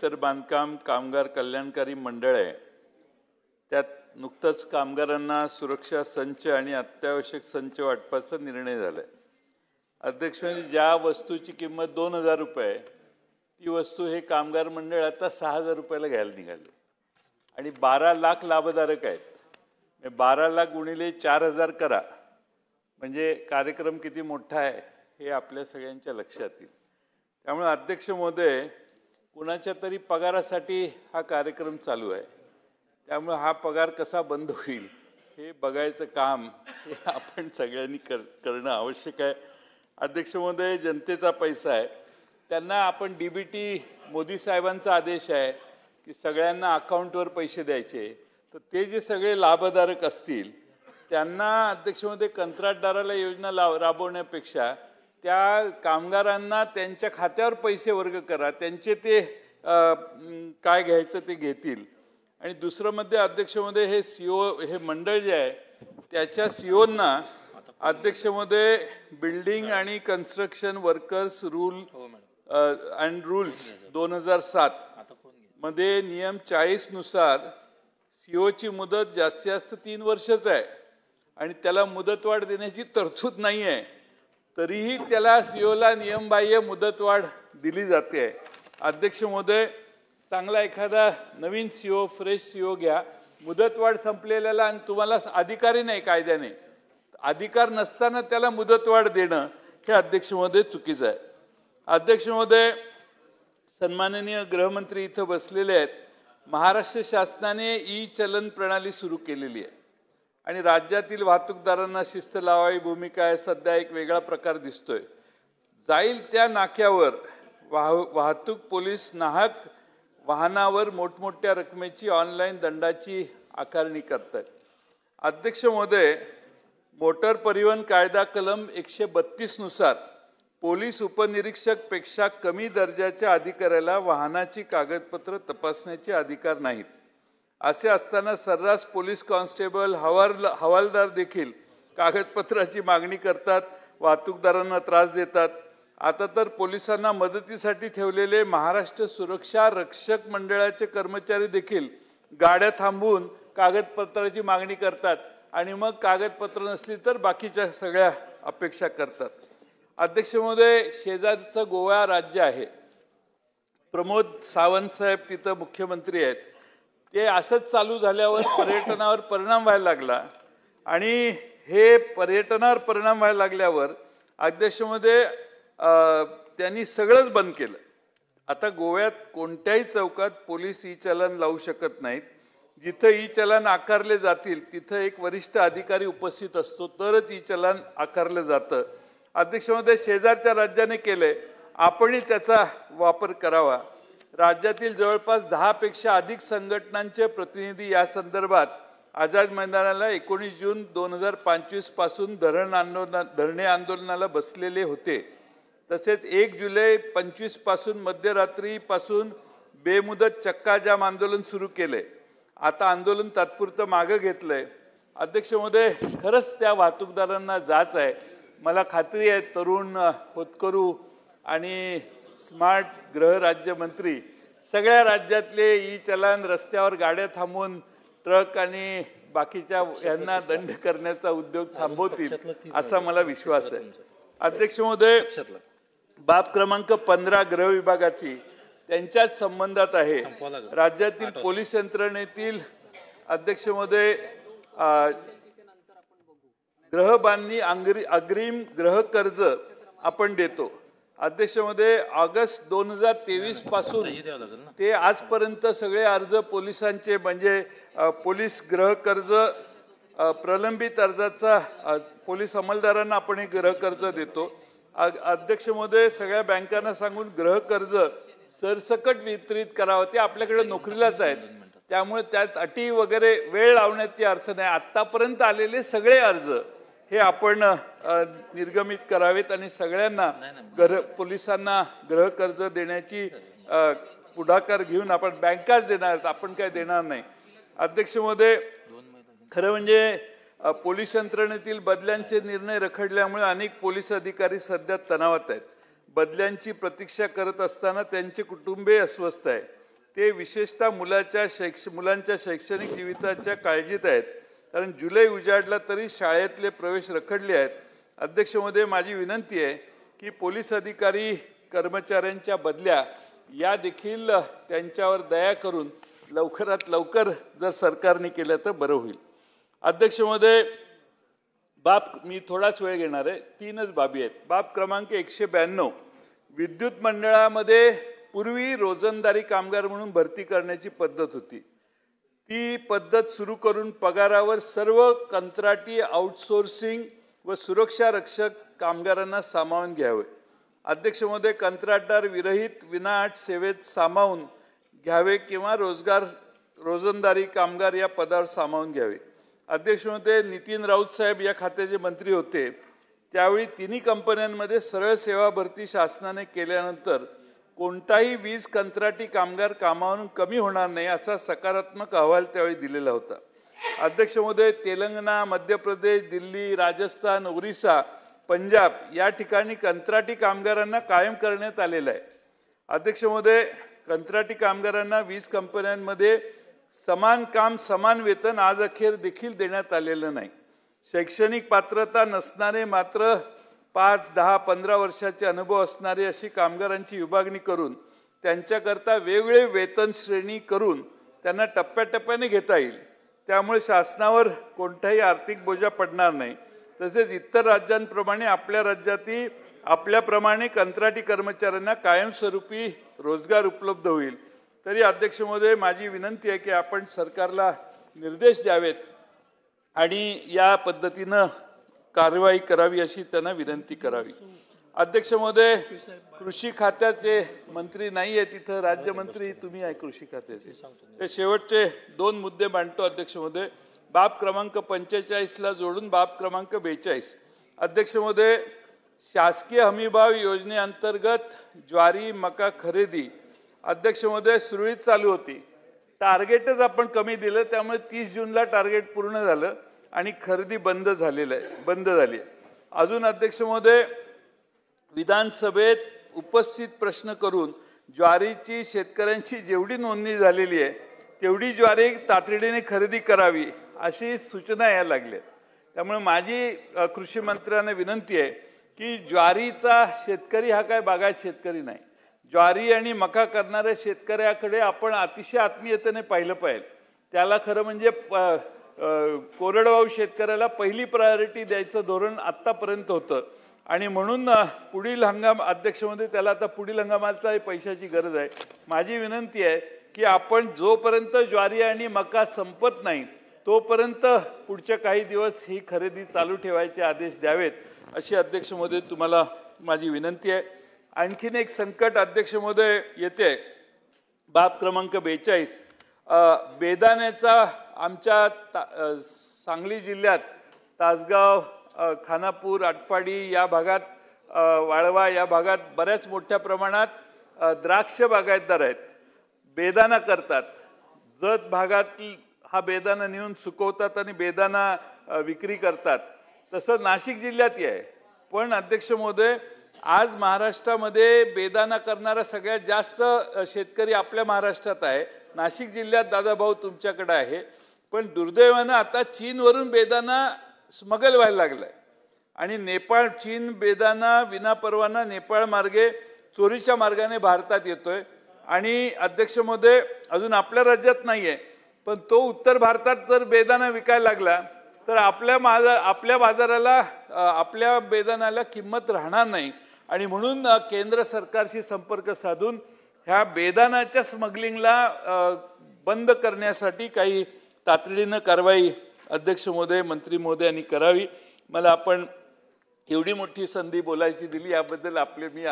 तर बांधकाम कामगार कल्याणकारी मंडळ आहे, त्यात नुकतंच कामगारांना सुरक्षा संच आणि अत्यावश्यक संच वाटपाचा निर्णय झाला आहे। अध्यक्षांनी ज्या वस्तूची किंमत 2000 रुपये आहे, ती वस्तू हे कामगार मंडळ आता 6000 रुपयाला घ्यायला निघाले आणि 12 लाख लाभधारक आहेत। 12 लाख गुणिले 4000 करा, म्हणजे कार्यक्रम किती मोठा आहे हे आपल्या सगळ्यांच्या लक्षात येईल। त्यामुळे अध्यक्ष महोदय, कुणाच्या तरी पगारासाठी हा कार्यक्रम चालू आहे, त्यामुळे हा पगार कसा बंद होईल हे बघायचं काम हे आपण सगळ्यांनी करणं आवश्यक आहे। अध्यक्ष महोदय, जनतेचा पैसा आहे, त्यांना आपण डीबीटी मोदी साहेबांचा आदेश आहे की सगळ्यांना अकाउंटवर पैसे द्यायचे, तर ते जे सगळे लाभधारक असतील त्यांना अध्यक्ष महोदय कंत्राटदाराला योजना राबवण्यापेक्षा त्या कामगारांना त्यांच्या खात्यावर पैसे वर्ग करा, त्यांचे ते काय घ्यायचं ते घेतील। आणि दुसरं मध्ये अध्यक्ष महोदय, हे सीओ हे मंडळ जे आहे त्याच्या सीओना अध्यक्ष महोदय बिल्डिंग आणि construction workers rule and rules 2007 मध्ये नियम 40 नुसार सीओची मुदत जास्तीत जास्त 3 वर्षच आहे आणि त्याला मुदतवाढ देण्याची तरतूद नाही आहे, तरीही त्याला सीओला नियमबाह्य मुदतवाढ दिली जाते। अध्यक्ष महोदय, चांगला एखादा नवीन सीओ फ्रेश सीओ घ्या, मुदतवाढ संपलेल्याला आणि तुम्हाला अधिकारी नाही कायद्याने, अधिकार नसताना त्याला मुदतवाढ देणं हे अध्यक्ष महोदय चुकीचं आहे। अध्यक्ष महोदय, सन्माननीय गृहमंत्री इथं बसलेले आहेत। महाराष्ट्र शासनाने ई चलन प्रणाली सुरू केलेली आहे आणि राज्यातील वाहतूकदारांना शिस्त लावावी भूमिका आहे। सध्या एक वेगळा प्रकार दिसतोय, जाईल त्या नाक्यावर वाहतूक पोलीस नाहक वाहनावर मोठमोठ्या रकमेची ऑनलाईन दंडाची आकारणी करतात। अध्यक्ष महोदय, मोटर परिवहन कायदा कलम 132 नुसार पोलीस उपनिरीक्षक पेक्षा कमी दर्जाच्या अधिकाऱ्याला वाहनाची कागदपत्र तपासण्याचे अधिकार नाहीत। असे असताना सर्रास पोलीस कॉन्स्टेबल हवालदार देखील कागदपत्राची मागणी करतात, वाहतूकदारांना त्रास देतात। आता तर पोलिसांना मदतीसाठी ठेवलेले महाराष्ट्र सुरक्षा रक्षक मंडळाचे कर्मचारी देखील गाड्या थांबवून कागदपत्राची मागणी करतात आणि मग कागदपत्र नसली तर बाकीच्या सगळ्या अपेक्षा करतात। अध्यक्ष महोदय, शेजारचं गोवा राज्य आहे, प्रमोद सावंत साहेब तिथं मुख्यमंत्री आहेत, ते असंच चालू झाल्यावर पर्यटनावर परिणाम व्हायला लागला आणि हे पर्यटनावर परिणाम व्हायला लागल्यावर अध्यक्ष महोदय त्यांनी सगळंच बंद केलं। आता गोव्यात कोणत्याही चौकात पोलीस ई चलन लावू शकत नाहीत, जिथं ई चलन आकारले जातील तिथं एक वरिष्ठ अधिकारी उपस्थित असतो तरच ई चलन आकारलं जातं। अध्यक्ष महोदय, शेजारच्या राज्याने केलंय, आपणही त्याचा वापर करावा। राज्यातील जवळपास 10 पेक्षा अधिक संघटनांचे प्रतिनिधी या संदर्भात आझाद मैदानाला 19 जून 2025 पासून धरणे आंदोलनाला बसलेले होते। तसेच 1 जुलै 25 पासून मध्यरात्रीपासून बेमुदत चक्का जाम आंदोलन सुरू केले। आता आंदोलन तात्पुरतं मागे घेतलंय। अध्यक्ष महोदय, खरंच त्या वाहतूकदारांना जाच आहे। मला खात्री आहे तरुण होतकरू आणि स्मार्ट गृहराज्यमंत्री सगळ्या राज्यातले ई चलन रस्त्यावर गाड्या थांबवून ट्रक आणि बाकीच्या यांना दंड करण्याचा उद्योग थांबवतील असा मला विश्वास आहे। अध्यक्ष महोदय, बाब क्रमांक 15 गृह विभागाची त्यांच्याच संबंधात आहे। राज्यातील पोलीस यंत्रणेतील अध्यक्ष महोदय गृहबांधणी अग्रिम गृह कर्ज आपण देतो। अध्यक्ष महोदय, ऑगस्ट 2023 पासून ते आजपर्यंत सगळे अर्ज पोलिसांचे म्हणजे पोलीस गृह कर्ज प्रलंबित अर्जाचा पोलीस अंमलदारांना आपण हे गृह कर्ज देतो। अध्यक्ष महोदय, सगळ्या बँकांना सांगून गृह कर्ज सरसकट वितरित करावं, ते आपल्याकडे नोकरीलाच आहेत, त्यामुळे त्यात अटी वगैरे वेळ लावण्याची अर्थ नाही। आतापर्यंत आलेले सगळे अर्ज हे आपण निर्गमित करावेत आणि सगळ्यांना पोलिसांना गृह कर्ज देण्याची पुढाकार घेऊन आपण बँकाच देणार, आपण काय देणार नाही। अध्यक्ष महोदय, खरं म्हणजे पोलीस यंत्रणेतील बदल्यांचे निर्णय रखडल्यामुळे अनेक पोलीस अधिकारी सध्या तणावात आहेत। बदल्यांची प्रतीक्षा करत असताना त्यांचे कुटुंबीय अस्वस्थ आहे। ते विशेषतः मुलांच्या शैक्षणिक जीविताच्या काळजीत आहेत, कारण जुलै उजाडला तरी शाळेतले प्रवेश रखडले आहेत. अध्यक्ष महोदय, माझी विनंती आहे की पोलीस अधिकारी कर्मचाऱ्यांच्या बदल्या या देखील त्यांच्यावर दया करून लवकरात लवकर जर सरकारने केलं तर बरं होईल. अध्यक्ष महोदय, मी थोडाच वेळ घेणार आहे. 3च बाबी आहेत. बाब क्रमांक 192, विद्युत मंडळामध्ये पूर्वी रोजंदारी कामगार म्हणून भरती करण्याची पद्धत होती. ती पद्धत सुरू करून पगारावर सर्व कंत्राटी, आउटसोर्सिंग व सुरक्षा रक्षक कामगारांना सामावून घ्यावे. अध्यक्ष महोदय, कंत्राटदार विरहित विनाअट सेवेत सामावून घ्यावे किंवा रोजंदारी कामगार या पदावर सामावून घ्यावे. अध्यक्ष महोदय, नितीन राऊत साहेब या खात्याचे मंत्री होते त्यावेळी तिन्ही कंपन्यांमध्ये सरळ सेवा भरती शासनाने केल्यानंतर कोणताही 20 कंत्राटी कामगार कामावरून कमी होणार नाही असा सकारात्मक अहवाल त्यावेळी दिलेला होता. अध्यक्ष महोदय, तेलंगणा, मध्य प्रदेश, दिल्ली, राजस्थान, ओरिसा, पंजाब या ठिकाणी कंत्राटी कामगारांना कायम करण्यात आलेलं आहे. अध्यक्ष महोदय, कंत्राटी कामगारांना 20 कंपन्यांमध्ये समान काम समान वेतन आज अखेर देखील देण्यात आलेलं नाही. शैक्षणिक पात्रता नसणारे मात्र 5, 10, 15 वर्षाचे अनुभव असणारे अशी कामगारांची विभागणी करून त्यांच्याकरता वेगवेगळे वेतन श्रेणी करून त्यांना टप्प्याटप्प्याने घेता येईल. त्यामुळे शासनावर कोणताही आर्थिक बोजा पडणार नाही. तसेच इतर राज्यांप्रमाणे आपल्या राज्यातही आपल्याप्रमाणे कंत्राटी कर्मचाऱ्यांना कायमस्वरूपी रोजगार उपलब्ध होईल. तरी अध्यक्ष महोदय, माझी विनंती आहे की आपण सरकारला निर्देश द्यावेत आणि या पद्धतीनं कारवाई करावी अशी त्यांना विनंती करावी. अध्यक्ष महोदय, कृषी खात्याचे मंत्री नाही आहेत इथं, राज्यमंत्री तुम्ही आहे कृषी खात्याचे. ते शेवटचे 2 मुद्दे मांडतो अध्यक्ष महोदय. बाब क्रमांक 45ला जोडून बाब क्रमांक 42. अध्यक्ष महोदय, शासकीय हमीभाव योजनेअंतर्गत ज्वारी मका खरेदी अध्यक्ष महोदय सुरळीत चालू होती. टार्गेटच आपण कमी दिलं त्यामुळे 30 जूनला टार्गेट पूर्ण झालं आणि खरेदी बंद झाली. अजून अध्यक्ष महोदय, विधानसभेत उपस्थित प्रश्न करून ज्वारीची शेतकऱ्यांची जेवढी नोंदणी झालेली आहे तेवढी ज्वारी तातडीने खरेदी करावी अशी सूचना यायला लागल्या. त्यामुळे माझी कृषी मंत्र्यांना विनंती आहे की ज्वारीचा शेतकरी हा काय बागायत शेतकरी नाही. ज्वारी आणि मका करणाऱ्या शेतकऱ्याकडे आपण अतिशय आत्मीयतेने पाहिलं पाहिजे. त्याला खरं म्हणजे कोरडवाहू शेतकऱ्याला पहिली प्रायोरिटी द्यायचं धोरण आत्तापर्यंत होतं आणि म्हणून पुढील हंगाम अध्यक्ष महोदय त्याला आता पुढील हंगामाचा पैशाची गरज आहे. माझी विनंती आहे की आपण जोपर्यंत ज्वारी आणि मका संपत नाही तोपर्यंत पुढच्या काही दिवस ही खरेदी चालू ठेवायचे आदेश द्यावेत अशी अध्यक्ष महोदय तुम्हाला माझी विनंती आहे. आणखीन एक संकट अध्यक्ष महोदय येते. बाब क्रमांक 42, बेदाण्याचा आमच्या सांगली जिल्ह्यात तासगाव, खानापूर, आटपाडी या भागात, वाळवा या भागात बऱ्याच मोठ्या प्रमाणात द्राक्ष बागायतदार आहेत. बेदाणा करतात. जत भागात हा बेदाणा नेऊन सुकवतात आणि बेदाणा विक्री करतात. तसं नाशिक जिल्ह्यातही आहे. पण अध्यक्ष महोदय, आज महाराष्ट्रामध्ये बेदाणा करणारा सगळ्यात जास्त शेतकरी आपल्या महाराष्ट्रात आहे. नाशिक जिल्ह्यात दादाभाऊ तुमच्याकडे आहे. पण दुर्दैवानं आता चीनवरून बेदाणा स्मगल व्हायला लागलाय आणि नेपाळ, चीन बेदाणा विनापरवाना नेपाळ मार्गे चोरीच्या मार्गाने भारतात येतोय. आणि अध्यक्ष महोदय, अजून आपल्या राज्यात नाहीये पण तो उत्तर भारतात जर बेदाणा विकायला लागला तर आपल्या बाजाराला, आपल्या बेदाण्याला किंमत राहणार नाही. आणि म्हणून केंद्र सरकारशी संपर्क साधून ह्या बेदाण्याच्या स्मगलिंगला बंद करण्यासाठी काही तातडीनं कारवाई अध्यक्ष महोदय, मंत्री महोदयांनी करावी. मला आपण एवढी मोठी संधी बोलायची दिली याबद्दल मी